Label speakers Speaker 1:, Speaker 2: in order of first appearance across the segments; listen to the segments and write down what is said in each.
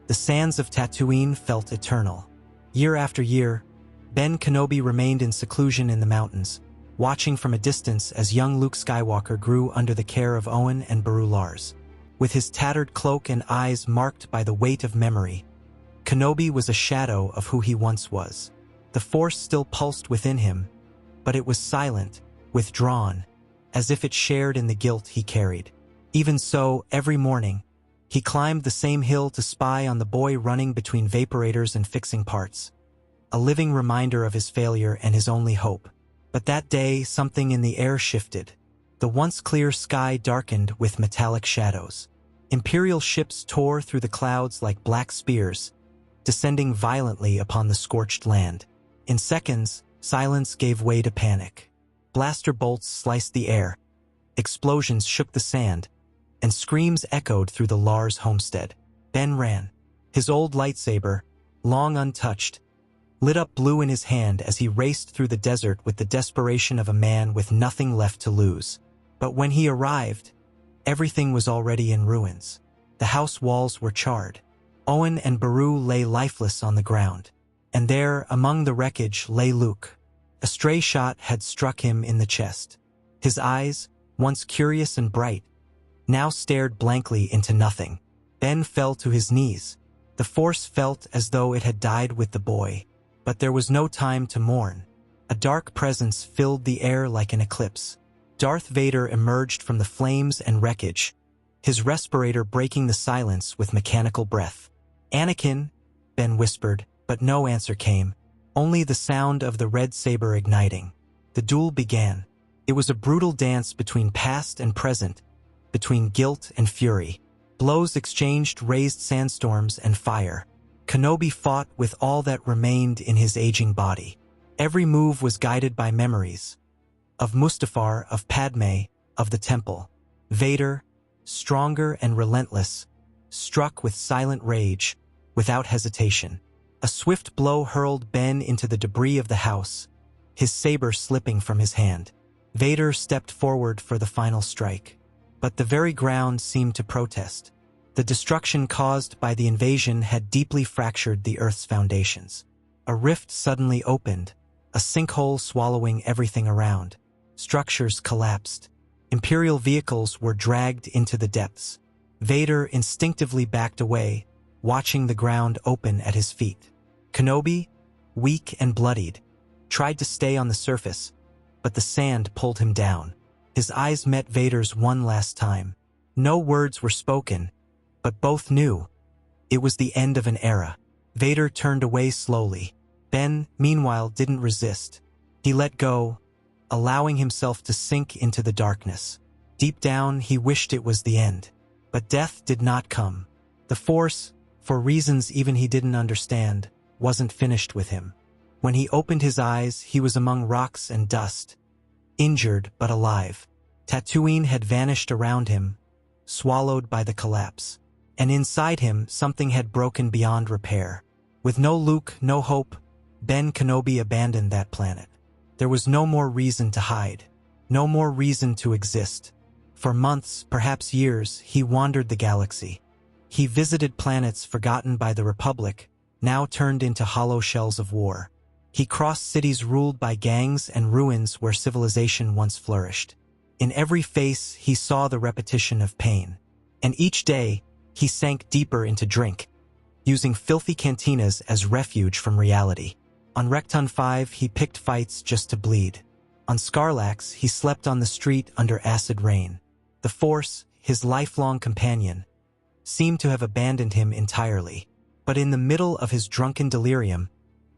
Speaker 1: The sands of Tatooine felt eternal. Year after year, Ben Kenobi remained in seclusion in the mountains, watching from a distance as young Luke Skywalker grew under the care of Owen and Beru Lars. With his tattered cloak and eyes marked by the weight of memory, Kenobi was a shadow of who he once was. The Force still pulsed within him, but it was silent, withdrawn, as if it shared in the guilt he carried. Even so, every morning, he climbed the same hill to spy on the boy running between vaporators and fixing parts, a living reminder of his failure and his only hope. But that day, something in the air shifted. The once clear sky darkened with metallic shadows. Imperial ships tore through the clouds like black spears, descending violently upon the scorched land. In seconds, silence gave way to panic. Blaster bolts sliced the air, explosions shook the sand, and screams echoed through the Lars homestead. Ben ran. His old lightsaber, long untouched, lit up blue in his hand as he raced through the desert with the desperation of a man with nothing left to lose. But when he arrived, everything was already in ruins. The house walls were charred. Owen and Beru lay lifeless on the ground. And there, among the wreckage, lay Luke. A stray shot had struck him in the chest. His eyes, once curious and bright, now stared blankly into nothing. Ben fell to his knees. The Force felt as though it had died with the boy. But there was no time to mourn. A dark presence filled the air like an eclipse. Darth Vader emerged from the flames and wreckage, his respirator breaking the silence with mechanical breath. "Anakin," Ben whispered, but no answer came, only the sound of the red saber igniting. The duel began. It was a brutal dance between past and present, between guilt and fury. Blows exchanged raised sandstorms and fire. Kenobi fought with all that remained in his aging body. Every move was guided by memories. Of Mustafar, of Padme, of the temple. Vader, stronger and relentless, struck with silent rage, without hesitation. A swift blow hurled Ben into the debris of the house, his saber slipping from his hand. Vader stepped forward for the final strike. But the very ground seemed to protest. The destruction caused by the invasion had deeply fractured the Earth's foundations. A rift suddenly opened, a sinkhole swallowing everything around. Structures collapsed. Imperial vehicles were dragged into the depths. Vader instinctively backed away, watching the ground open at his feet. Kenobi, weak and bloodied, tried to stay on the surface, but the sand pulled him down. His eyes met Vader's one last time. No words were spoken, but both knew it was the end of an era. Vader turned away slowly. Ben, meanwhile, didn't resist. He let go, allowing himself to sink into the darkness. Deep down, he wished it was the end. But death did not come. The Force, for reasons even he didn't understand, wasn't finished with him. When he opened his eyes, he was among rocks and dust, injured but alive. Tatooine had vanished around him, swallowed by the collapse. And inside him, something had broken beyond repair. With no Luke, no hope, Ben Kenobi abandoned that planet. There was no more reason to hide, no more reason to exist. For months, perhaps years, he wandered the galaxy. He visited planets forgotten by the Republic, now turned into hollow shells of war. He crossed cities ruled by gangs and ruins where civilization once flourished. In every face, he saw the repetition of pain. And each day, he sank deeper into drink, using filthy cantinas as refuge from reality. On Recton 5, he picked fights just to bleed. On Scarlax, he slept on the street under acid rain. The Force, his lifelong companion, seemed to have abandoned him entirely. But in the middle of his drunken delirium,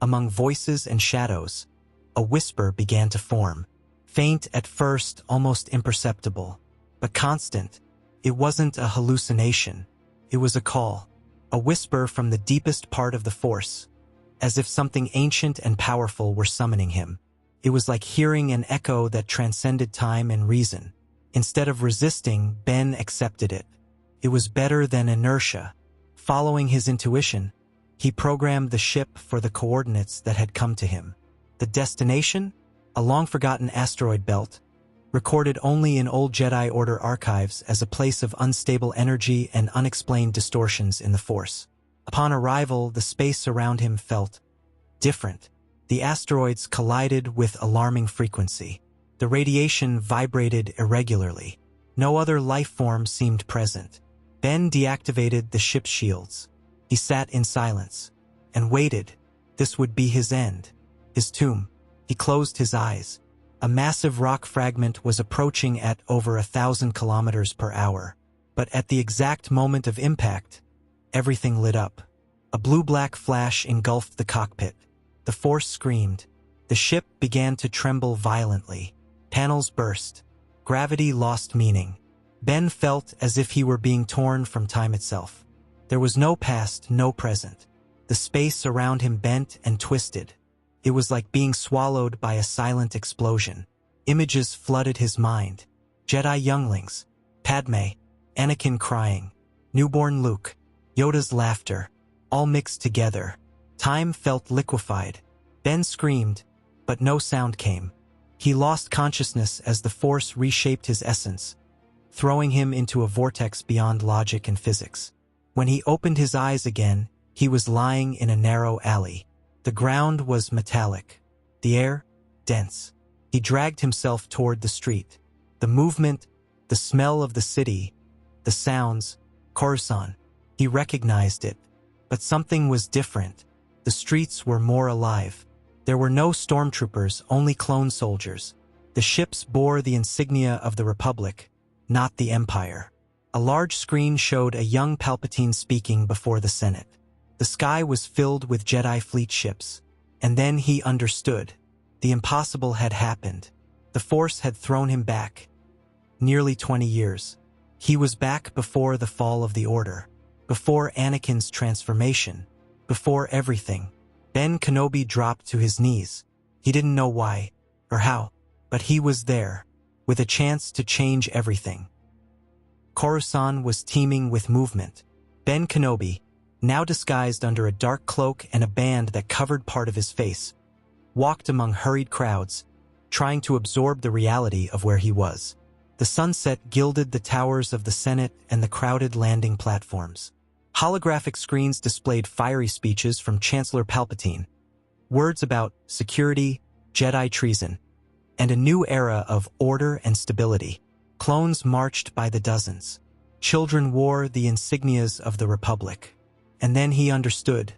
Speaker 1: among voices and shadows, a whisper began to form. Faint at first, almost imperceptible, but constant. It wasn't a hallucination. It was a call, a whisper from the deepest part of the Force, as if something ancient and powerful were summoning him. It was like hearing an echo that transcended time and reason. Instead of resisting, Ben accepted it. It was better than inertia. Following his intuition, he programmed the ship for the coordinates that had come to him. The destination? A long-forgotten asteroid belt, recorded only in old Jedi Order archives as a place of unstable energy and unexplained distortions in the Force. Upon arrival, the space around him felt different. The asteroids collided with alarming frequency. The radiation vibrated irregularly. No other life form seemed present. Ben deactivated the ship's shields. He sat in silence and waited. This would be his end, his tomb. He closed his eyes. A massive rock fragment was approaching at over 1,000 kilometers per hour. But at the exact moment of impact, everything lit up. A blue-black flash engulfed the cockpit. The force screamed. The ship began to tremble violently. Panels burst. Gravity lost meaning. Ben felt as if he were being torn from time itself. There was no past, no present. The space around him bent and twisted. It was like being swallowed by a silent explosion. Images flooded his mind. Jedi younglings, Padme, Anakin crying, newborn Luke, Yoda's laughter, all mixed together. Time felt liquefied. Ben screamed, but no sound came. He lost consciousness as the Force reshaped his essence, throwing him into a vortex beyond logic and physics. When he opened his eyes again, he was lying in a narrow alley. The ground was metallic, the air dense. He dragged himself toward the street. The movement, the smell of the city, the sounds, Coruscant. He recognized it, but something was different. The streets were more alive. There were no stormtroopers, only clone soldiers. The ships bore the insignia of the Republic, not the Empire. A large screen showed a young Palpatine speaking before the Senate. The sky was filled with Jedi fleet ships. And then he understood. The impossible had happened. The Force had thrown him back. Nearly 20 years. He was back before the fall of the Order. Before Anakin's transformation. Before everything. Ben Kenobi dropped to his knees. He didn't know why, or how, but he was there, with a chance to change everything. Coruscant was teeming with movement. Ben Kenobi, now disguised under a dark cloak and a band that covered part of his face, walked among hurried crowds, trying to absorb the reality of where he was. The sunset gilded the towers of the Senate and the crowded landing platforms. Holographic screens displayed fiery speeches from Chancellor Palpatine, words about security, Jedi treason, and a new era of order and stability. Clones marched by the dozens. Children wore the insignias of the Republic. And then he understood.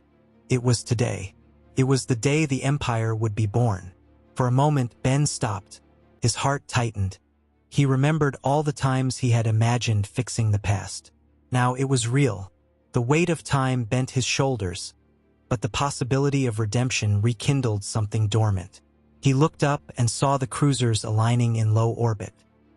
Speaker 1: It was today. It was the day the Empire would be born. For a moment, Ben stopped. His heart tightened. He remembered all the times he had imagined fixing the past. Now it was real. The weight of time bent his shoulders, but the possibility of redemption rekindled something dormant. He looked up and saw the cruisers aligning in low orbit.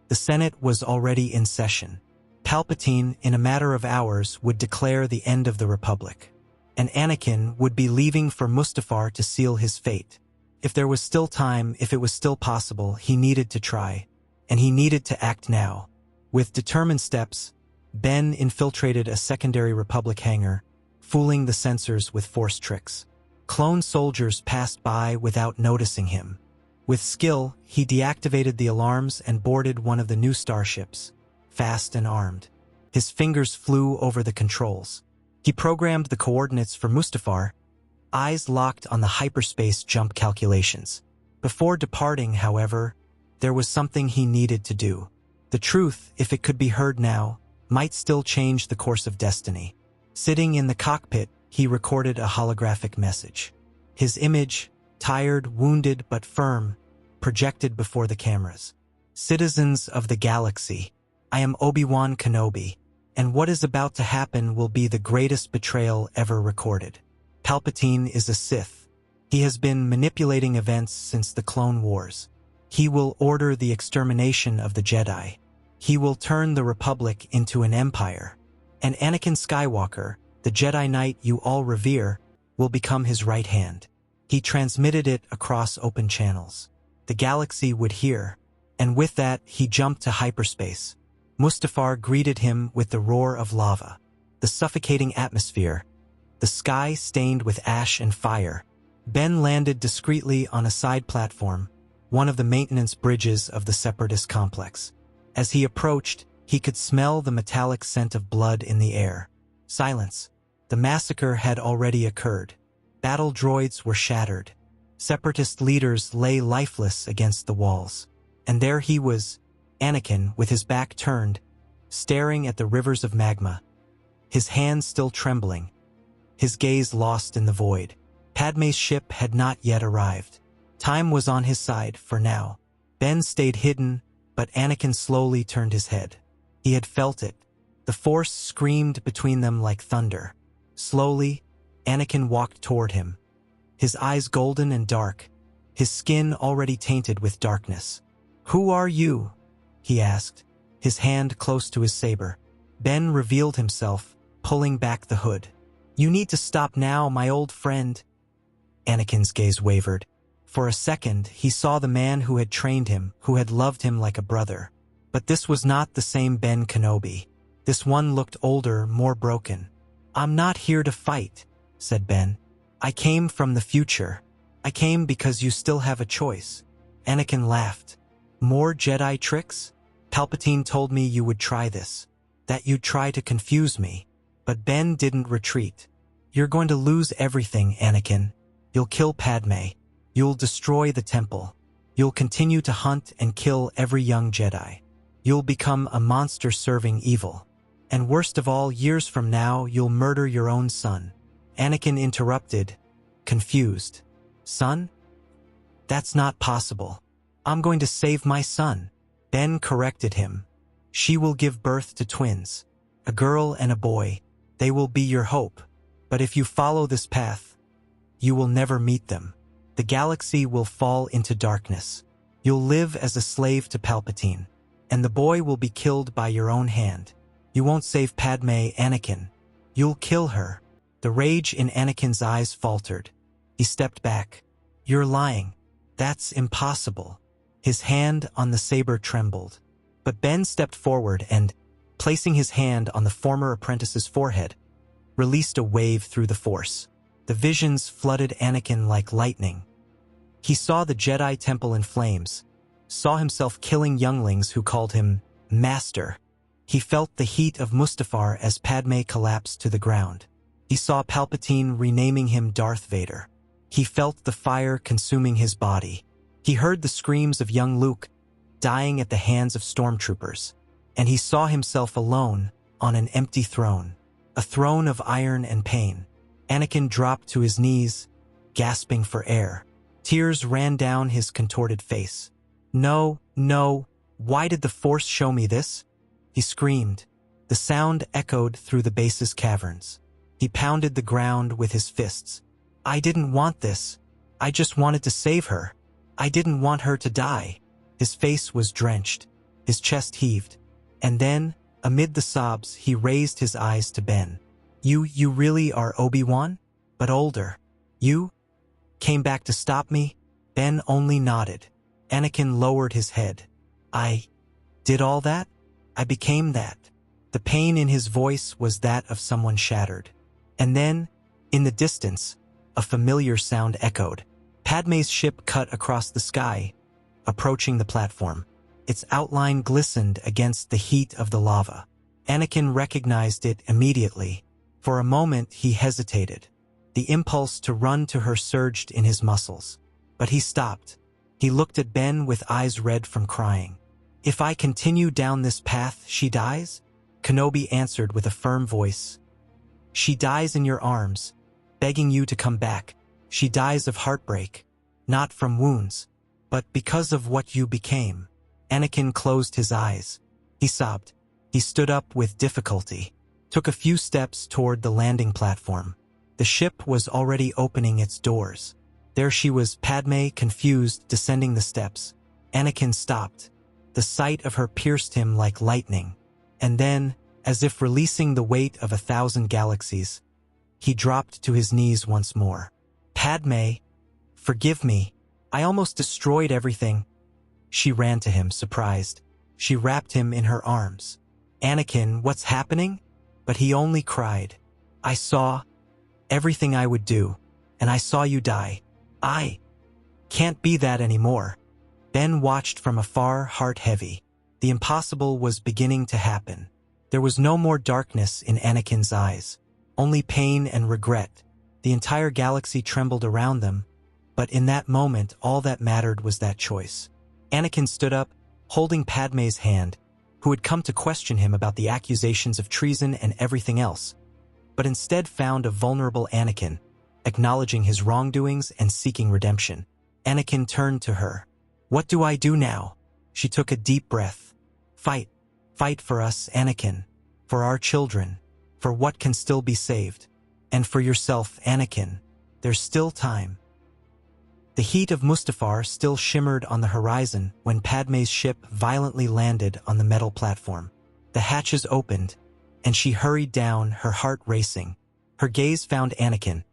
Speaker 1: The Senate was already in session. Palpatine, in a matter of hours, would declare the end of the Republic. And Anakin would be leaving for Mustafar to seal his fate. If there was still time, if it was still possible, he needed to try. And he needed to act now. With determined steps, Ben infiltrated a secondary Republic hangar, fooling the sensors with Force tricks. Clone soldiers passed by without noticing him. With skill, he deactivated the alarms and boarded one of the new starships, fast and armed. His fingers flew over the controls. He programmed the coordinates for Mustafar, eyes locked on the hyperspace jump calculations. Before departing, however, there was something he needed to do. The truth, if it could be heard now, might still change the course of destiny. Sitting in the cockpit, he recorded a holographic message. His image, tired, wounded but firm, projected before the cameras. Citizens of the galaxy, I am Obi-Wan Kenobi, and what is about to happen will be the greatest betrayal ever recorded. Palpatine is a Sith. He has been manipulating events since the Clone Wars. He will order the extermination of the Jedi. He will turn the Republic into an empire. And Anakin Skywalker, the Jedi Knight you all revere, will become his right hand. He transmitted it across open channels. The galaxy would hear, and with that he jumped to hyperspace. Mustafar greeted him with the roar of lava, the suffocating atmosphere, the sky stained with ash and fire. Ben landed discreetly on a side platform, one of the maintenance bridges of the Separatist complex. As he approached, he could smell the metallic scent of blood in the air. Silence. The massacre had already occurred. Battle droids were shattered. Separatist leaders lay lifeless against the walls. And there he was, Anakin, with his back turned, staring at the rivers of magma, his hands still trembling, his gaze lost in the void. Padme's ship had not yet arrived. Time was on his side for now. Ben stayed hidden, but Anakin slowly turned his head. He had felt it. The Force screamed between them like thunder. Slowly, Anakin walked toward him, his eyes golden and dark, his skin already tainted with darkness. "Who are you?" he asked, his hand close to his saber. Ben revealed himself, pulling back the hood. "You need to stop now, my old friend." Anakin's gaze wavered. For a second, he saw the man who had trained him, who had loved him like a brother. But this was not the same Ben Kenobi. This one looked older, more broken. "I'm not here to fight," said Ben. "I came from the future. I came because you still have a choice." Anakin laughed. "More Jedi tricks? Palpatine told me you would try this, that you'd try to confuse me." But Ben didn't retreat. "You're going to lose everything, Anakin. You'll kill Padme. You'll destroy the temple. You'll continue to hunt and kill every young Jedi. You'll become a monster serving evil. And worst of all, years from now, you'll murder your own son." Anakin interrupted, confused. "Son? That's not possible. I'm going to save my son." Ben corrected him. "She will give birth to twins, a girl and a boy. They will be your hope. But if you follow this path, you will never meet them. The galaxy will fall into darkness. You'll live as a slave to Palpatine, and the boy will be killed by your own hand. You won't save Padme, Anakin. You'll kill her." The rage in Anakin's eyes faltered. He stepped back. "You're lying. That's impossible." His hand on the saber trembled. But Ben stepped forward and, placing his hand on the former apprentice's forehead, released a wave through the Force. The visions flooded Anakin like lightning. He saw the Jedi Temple in flames, saw himself killing younglings who called him Master. He felt the heat of Mustafar as Padme collapsed to the ground. He saw Palpatine renaming him Darth Vader. He felt the fire consuming his body. He heard the screams of young Luke, dying at the hands of stormtroopers. And he saw himself alone, on an empty throne, a throne of iron and pain. Anakin dropped to his knees, gasping for air. Tears ran down his contorted face. "No, no, why did the Force show me this?" he screamed. The sound echoed through the base's caverns. He pounded the ground with his fists. "I didn't want this. I just wanted to save her. I didn't want her to die." His face was drenched. His chest heaved. And then, amid the sobs, he raised his eyes to Ben. You really are Obi-Wan? But older. You came back to stop me?" Ben only nodded. Anakin lowered his head. "I did all that? I became that." The pain in his voice was that of someone shattered. And then, in the distance, a familiar sound echoed. Padme's ship cut across the sky, approaching the platform. Its outline glistened against the heat of the lava. Anakin recognized it immediately. For a moment he hesitated. The impulse to run to her surged in his muscles. But he stopped. He looked at Ben with eyes red from crying. "If I continue down this path, she dies?" Kenobi answered with a firm voice. "She dies in your arms, begging you to come back. She dies of heartbreak, not from wounds, but because of what you became." Anakin closed his eyes. He sobbed. He stood up with difficulty, took a few steps toward the landing platform. The ship was already opening its doors. There she was, Padme, confused, descending the steps. Anakin stopped. The sight of her pierced him like lightning. And then, as if releasing the weight of 1,000 galaxies, he dropped to his knees once more. "Padme, forgive me. I almost destroyed everything." She ran to him, surprised. She wrapped him in her arms. "Anakin, what's happening?" But he only cried. "I saw everything I would do, and I saw you die. I can't be that anymore." Ben watched from afar, heart heavy. The impossible was beginning to happen. There was no more darkness in Anakin's eyes. only pain and regret. The entire galaxy trembled around them, but in that moment all that mattered was that choice. Anakin stood up, holding Padmé's hand, who had come to question him about the accusations of treason and everything else, but instead found a vulnerable Anakin, acknowledging his wrongdoings and seeking redemption. Anakin turned to her. "What do I do now?" She took a deep breath. "Fight. Fight for us, Anakin. For our children. For what can still be saved. And for yourself, Anakin. There's still time." The heat of Mustafar still shimmered on the horizon when Padmé's ship violently landed on the metal platform. The hatches opened, and she hurried down, her heart racing. Her gaze found Anakin,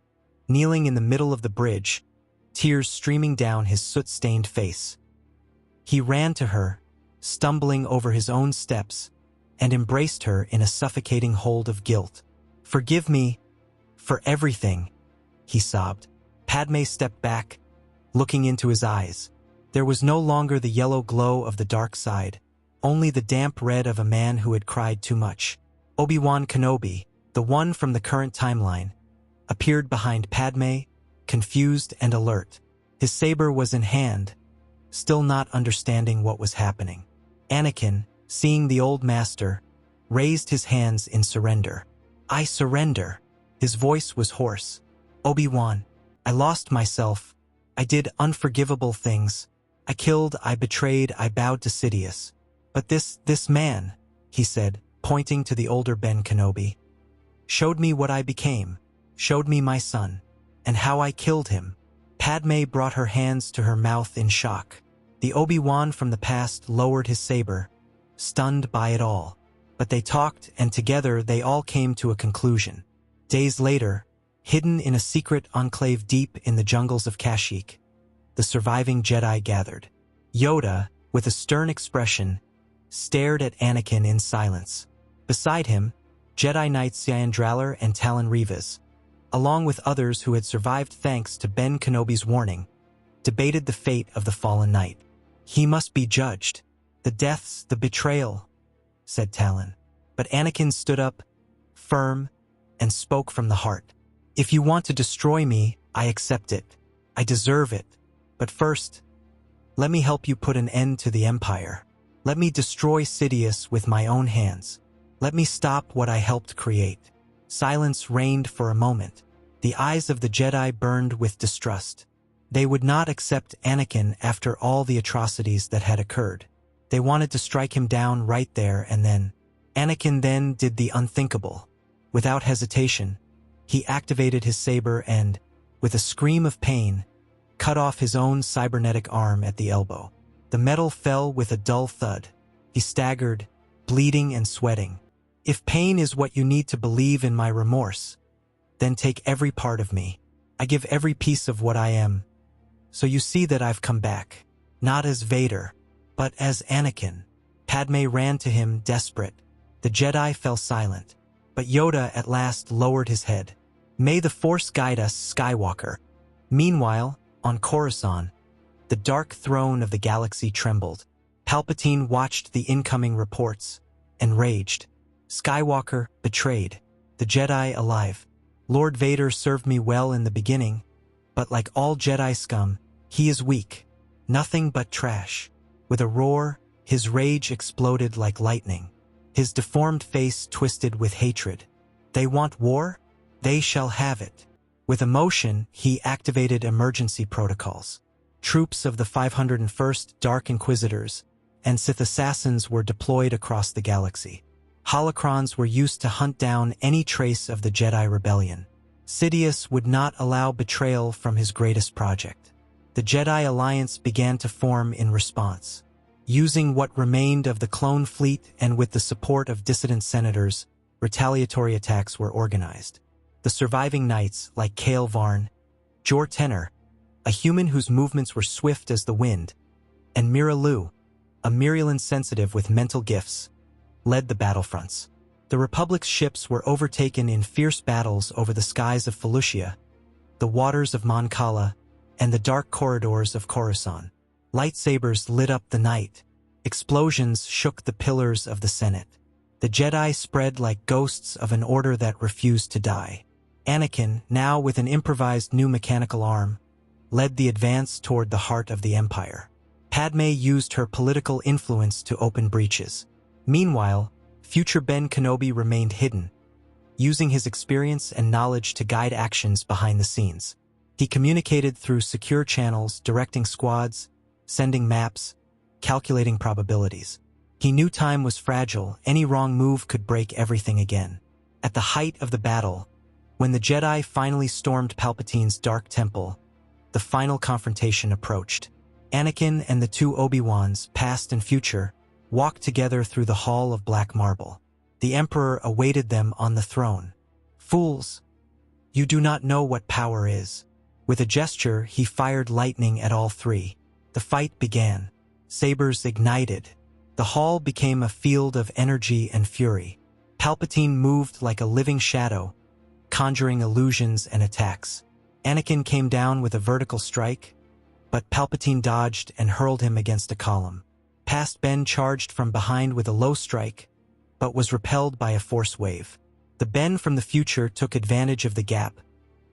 Speaker 1: kneeling in the middle of the bridge, tears streaming down his soot-stained face. He ran to her, stumbling over his own steps, and embraced her in a suffocating hold of guilt. "Forgive me for everything," he sobbed. Padmé stepped back, looking into his eyes. There was no longer the yellow glow of the dark side, only the damp red of a man who had cried too much. Obi-Wan Kenobi, the one from the current timeline, appeared behind Padmé, confused and alert. His saber was in hand, still not understanding what was happening. Anakin, seeing the old master, raised his hands in surrender. "I surrender." His voice was hoarse. "Obi-Wan, I lost myself. I did unforgivable things. I killed, I betrayed, I bowed to Sidious. But this man," he said, pointing to the older Ben Kenobi, "showed me what I became, showed me my son, and how I killed him." Padmé brought her hands to her mouth in shock. The Obi-Wan from the past lowered his saber, stunned by it all. But they talked, and together they all came to a conclusion. Days later, hidden in a secret enclave deep in the jungles of Kashyyyk, the surviving Jedi gathered. Yoda, with a stern expression, stared at Anakin in silence. Beside him, Jedi Knights Yandralar and Talon Rivas, along with others who had survived thanks to Ben Kenobi's warning, debated the fate of the fallen knight. "He must be judged. The deaths, the betrayal," said Talon. But Anakin stood up, firm, and spoke from the heart. "If you want to destroy me, I accept it. I deserve it. But first, let me help you put an end to the Empire. Let me destroy Sidious with my own hands. Let me stop what I helped create." Silence reigned for a moment. The eyes of the Jedi burned with distrust. They would not accept Anakin after all the atrocities that had occurred. They wanted to strike him down right there and then. Anakin then did the unthinkable. Without hesitation, he activated his saber and, with a scream of pain, cut off his own cybernetic arm at the elbow. The metal fell with a dull thud. He staggered, bleeding and sweating. "If pain is what you need to believe in my remorse, then take every part of me. I give every piece of what I am. So you see that I've come back, not as Vader, but as Anakin." Padmé ran to him, desperate. The Jedi fell silent, but Yoda at last lowered his head. "May the Force guide us, Skywalker." Meanwhile, on Coruscant, the dark throne of the galaxy trembled. Palpatine watched the incoming reports and raged. "Skywalker betrayed. The Jedi alive. Lord Vader served me well in the beginning, but like all Jedi scum, he is weak. Nothing but trash." With a roar, his rage exploded like lightning. His deformed face twisted with hatred. "They want war? They shall have it." With emotion, he activated emergency protocols. Troops of the 501st Dark Inquisitors and Sith assassins were deployed across the galaxy. Holocrons were used to hunt down any trace of the Jedi Rebellion. Sidious would not allow betrayal from his greatest project. The Jedi Alliance began to form in response. Using what remained of the clone fleet and with the support of dissident senators, retaliatory attacks were organized. The surviving knights, like Kael Varn, Jor Tenor, a human whose movements were swift as the wind, and Mira Lu, a Mirilan sensitive with mental gifts, led the battlefronts. The Republic's ships were overtaken in fierce battles over the skies of Felucia, the waters of Mon Cala, and the dark corridors of Coruscant. Lightsabers lit up the night. Explosions shook the pillars of the Senate. The Jedi spread like ghosts of an order that refused to die. Anakin, now with an improvised new mechanical arm, led the advance toward the heart of the Empire. Padme used her political influence to open breaches. Meanwhile, future Ben Kenobi remained hidden, using his experience and knowledge to guide actions behind the scenes. He communicated through secure channels, directing squads, sending maps, calculating probabilities. He knew time was fragile, any wrong move could break everything again. At the height of the battle, when the Jedi finally stormed Palpatine's dark temple, the final confrontation approached. Anakin and the two Obi-Wans, past and future, walked together through the Hall of Black Marble. The Emperor awaited them on the throne. "Fools! You do not know what power is." With a gesture, he fired lightning at all three. The fight began. Sabers ignited. The hall became a field of energy and fury. Palpatine moved like a living shadow, conjuring illusions and attacks. Anakin came down with a vertical strike, but Palpatine dodged and hurled him against a column. Past Ben charged from behind with a low strike, but was repelled by a force wave. The Ben from the future took advantage of the gap,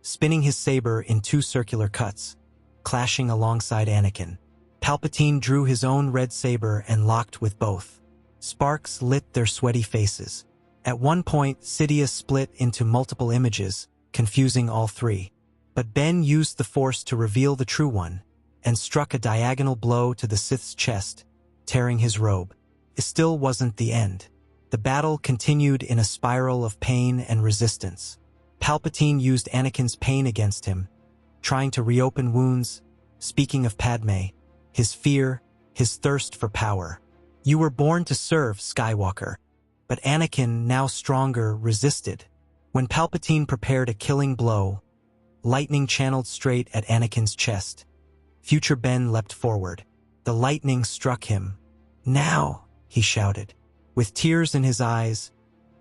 Speaker 1: spinning his saber in two circular cuts, clashing alongside Anakin. Palpatine drew his own red saber and locked with both. Sparks lit their sweaty faces. At one point, Sidious split into multiple images, confusing all three. But Ben used the Force to reveal the true one, and struck a diagonal blow to the Sith's chest, tearing his robe. It still wasn't the end. The battle continued in a spiral of pain and resistance. Palpatine used Anakin's pain against him, trying to reopen wounds, speaking of Padme, his fear, his thirst for power. "You were born to serve, Skywalker." But Anakin, now stronger, resisted. When Palpatine prepared a killing blow, lightning channeled straight at Anakin's chest. Future Ben leapt forward. The lightning struck him. "Now!" he shouted. With tears in his eyes,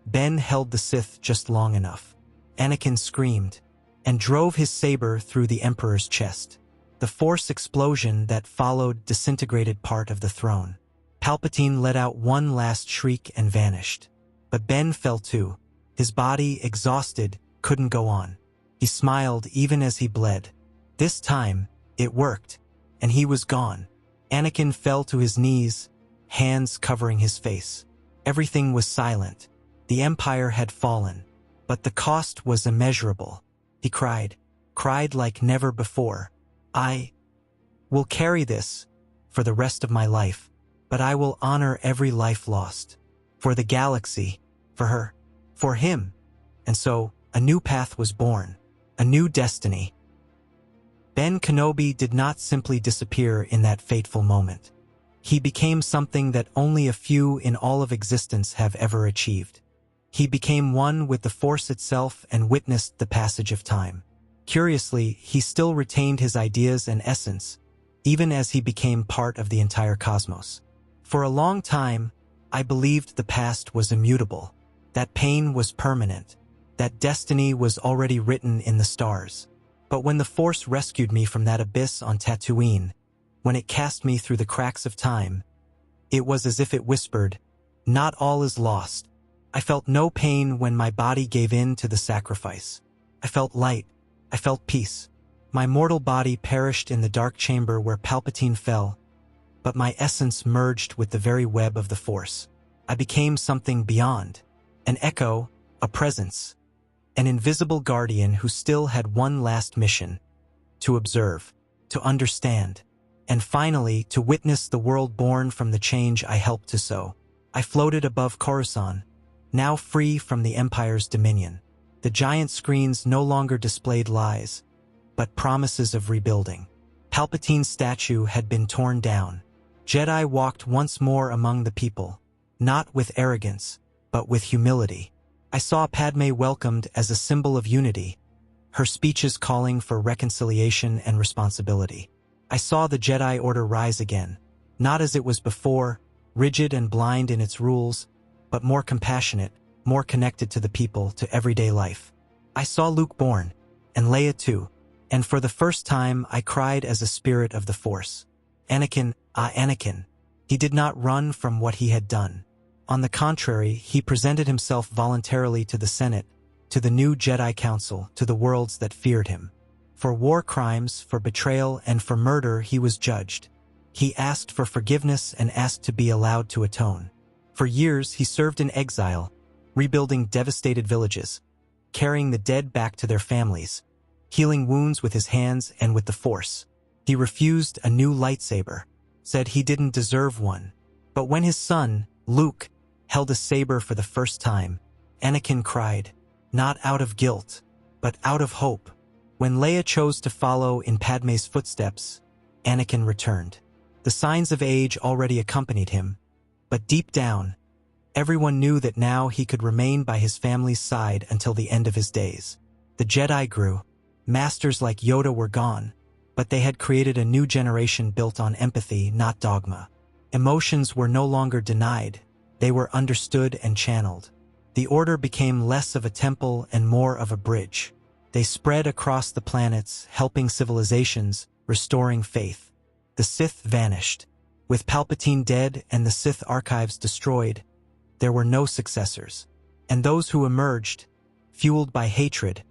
Speaker 1: Ben held the Sith just long enough. Anakin screamed, and drove his saber through the Emperor's chest. The Force explosion that followed disintegrated part of the throne. Palpatine let out one last shriek and vanished. But Ben fell too. His body, exhausted, couldn't go on. He smiled even as he bled. This time, it worked, and he was gone. Anakin fell to his knees, hands covering his face. Everything was silent. The Empire had fallen, but the cost was immeasurable. He cried like never before. "I will carry this for the rest of my life, but I will honor every life lost. For the galaxy, for her, for him." And so, a new path was born, a new destiny. Ben Kenobi did not simply disappear in that fateful moment. He became something that only a few in all of existence have ever achieved. He became one with the Force itself and witnessed the passage of time. Curiously, he still retained his ideas and essence, even as he became part of the entire cosmos. For a long time, I believed the past was immutable, that pain was permanent, that destiny was already written in the stars. But when the Force rescued me from that abyss on Tatooine, when it cast me through the cracks of time, it was as if it whispered, "Not all is lost." I felt no pain when my body gave in to the sacrifice. I felt light. I felt peace. My mortal body perished in the dark chamber where Palpatine fell, but my essence merged with the very web of the Force. I became something beyond, an echo, a presence, an invisible guardian who still had one last mission: to observe, to understand, and finally to witness the world born from the change I helped to sow. I floated above Coruscant, now free from the Empire's dominion. The giant screens no longer displayed lies, but promises of rebuilding. Palpatine's statue had been torn down. Jedi walked once more among the people, not with arrogance, but with humility. I saw Padme welcomed as a symbol of unity, her speeches calling for reconciliation and responsibility. I saw the Jedi Order rise again, not as it was before, rigid and blind in its rules, but more compassionate, more connected to the people, to everyday life. I saw Luke born, and Leia too, and for the first time I cried as a spirit of the Force. Anakin, ah Anakin. He did not run from what he had done. On the contrary, he presented himself voluntarily to the Senate, to the new Jedi Council, to the worlds that feared him. For war crimes, for betrayal, and for murder he was judged. He asked for forgiveness and asked to be allowed to atone. For years he served in exile, rebuilding devastated villages, carrying the dead back to their families, healing wounds with his hands and with the Force. He refused a new lightsaber, said he didn't deserve one. But when his son, Luke, held a saber for the first time, Anakin cried, not out of guilt, but out of hope. When Leia chose to follow in Padme's footsteps, Anakin returned. The signs of age already accompanied him, but deep down, everyone knew that now he could remain by his family's side until the end of his days. The Jedi grew. Masters like Yoda were gone, but they had created a new generation built on empathy, not dogma. Emotions were no longer denied, they were understood and channeled. The Order became less of a temple and more of a bridge. They spread across the planets, helping civilizations, restoring faith. The Sith vanished. With Palpatine dead and the Sith archives destroyed, there were no successors. And those who emerged, fueled by hatred,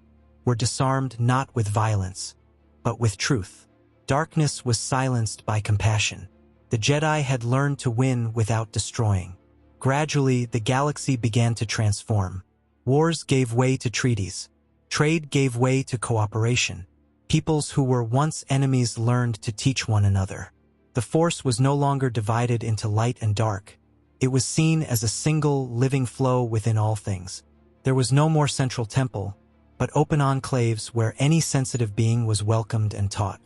Speaker 1: were disarmed not with violence, but with truth. Darkness was silenced by compassion. The Jedi had learned to win without destroying. Gradually, the galaxy began to transform. Wars gave way to treaties. Trade gave way to cooperation. Peoples who were once enemies learned to teach one another. The Force was no longer divided into light and dark. It was seen as a single, living flow within all things. There was no more central temple, but open enclaves where any sensitive being was welcomed and taught.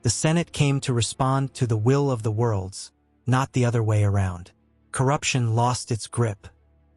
Speaker 1: The Senate came to respond to the will of the worlds, not the other way around. Corruption lost its grip,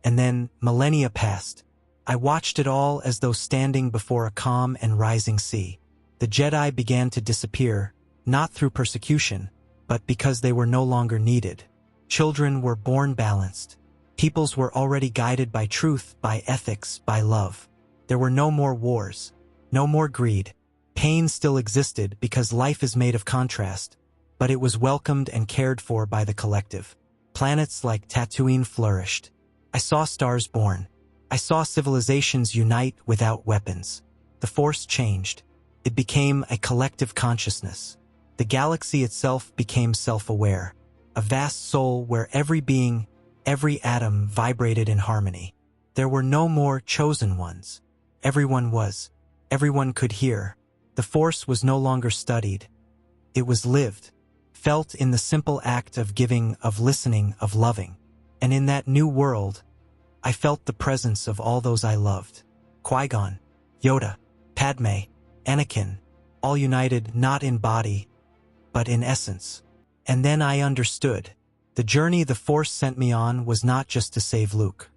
Speaker 1: and then millennia passed. I watched it all as though standing before a calm and rising sea. The Jedi began to disappear, not through persecution, but because they were no longer needed. Children were born balanced. Peoples were already guided by truth, by ethics, by love. There were no more wars, no more greed. Pain still existed because life is made of contrast, but it was welcomed and cared for by the collective. Planets like Tatooine flourished. I saw stars born. I saw civilizations unite without weapons. The Force changed. It became a collective consciousness. The galaxy itself became self-aware, a vast soul where every being, every atom vibrated in harmony. There were no more chosen ones. Everyone was. Everyone could hear. The Force was no longer studied. It was lived, felt in the simple act of giving, of listening, of loving. And in that new world, I felt the presence of all those I loved. Qui-Gon, Yoda, Padme, Anakin, all united not in body, but in essence. And then I understood. The journey the Force sent me on was not just to save Luke.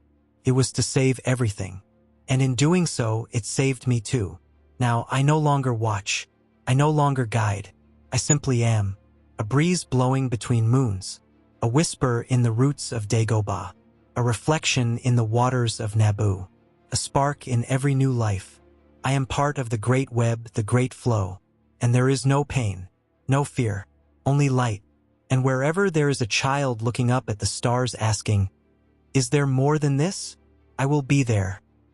Speaker 1: It was to save everything. And in doing so, it saved me too. Now, I no longer watch. I no longer guide. I simply am. A breeze blowing between moons. A whisper in the roots of Dagobah. A reflection in the waters of Naboo. A spark in every new life. I am part of the great web, the great flow. And there is no pain, no fear, only light. And wherever there is a child looking up at the stars asking, "Is there more than this?" I will be there.